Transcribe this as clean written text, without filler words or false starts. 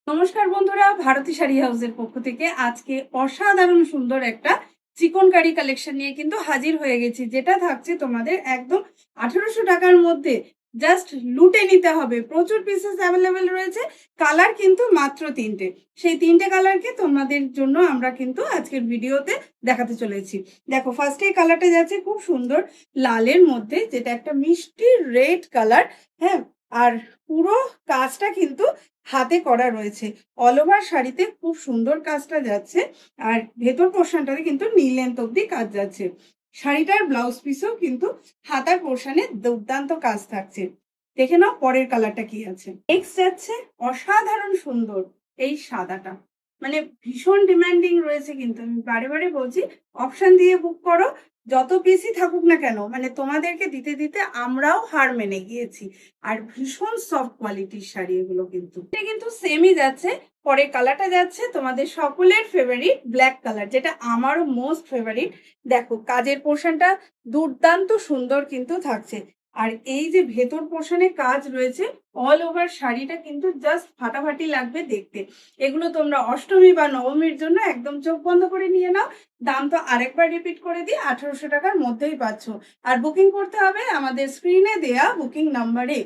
নমস্কার বন্ধুরা, ভারতী শাড়ি হাউসের পক্ষ থেকে আজকে অসাধারণ সুন্দর একটা চিকনকারি কালেকশন নিয়ে কিন্তু হাজির হয়ে গেছি, যেটা থাকছে তোমাদের একদম 1800 টাকার মধ্যে। জাস্ট লুটে নিতে হবে। প্রচুর পিসেস অ্যাভেলেবেল রয়েছে। কালার কিন্তু মাত্র তিনটে। সেই তিনটে কালারকে তোমাদের জন্য আমরা কিন্তু আজকের ভিডিওতে দেখাতে চলেছি। দেখো, ফার্স্টে কালারটা যাচ্ছে খুব সুন্দর লালের মধ্যে, যেটা একটা মিষ্টি রেড কালার। হ্যাঁ, আর পুরো কাজটা কিন্তু হাতে করা রয়েছে। অল ওভার শাড়িতে খুব সুন্দর কাজটা যাচ্ছে। আর ভেতর পোর্শনটাতে কিন্তু নি লেন্থ অব্দি কাজ যাচ্ছে। শাড়িটার ব্লাউজ পিসেও কিন্তু হাতার পোর্শনে দুর্দান্ত কাজ থাকছে। দেখে নাও পরের কালারটা কি আছে। নেক্সট যাচ্ছে অসাধারণ সুন্দর এই সাদাটা। মানে ভীষণ ডিমান্ডিং রয়েছে, কিন্তু আমি বারে বারে বলছি অপশন দিয়ে বুক করো। যত পিসই থাকুক না কেন, মানে তোমাদেরকে দিতে দিতে আমরাও হার মেনে গিয়েছি। আর ভীষণ সফট কোয়ালিটির শাড়ি এগুলো, কিন্তু সেমই যাচ্ছে। পরে কালারটা যাচ্ছে তোমাদের সকলের ফেভারিট ব্ল্যাক কালার, যেটা আমারও মোস্ট ফেভারিট। দেখো, কাজের পোর্শনটা দুর্দান্ত সুন্দর কিন্তু থাকছে। আর এই যে ভেতর পোর্শনে কাজ রয়েছে, অল ওভার শাড়িটা কিন্তু জাস্ট ফাটাফাটি লাগবে দেখতে। এগুলো তোমরা অষ্টমী বা নবমীর জন্য একদম চোখ বন্ধ করে নিয়ে নাও। দাম তো আরেকবার রিপিট করে দিই, 1800 টাকার মধ্যেই পাচ্ছ। আর বুকিং করতে হবে আমাদের স্ক্রিনে দেয়া বুকিং নাম্বারে।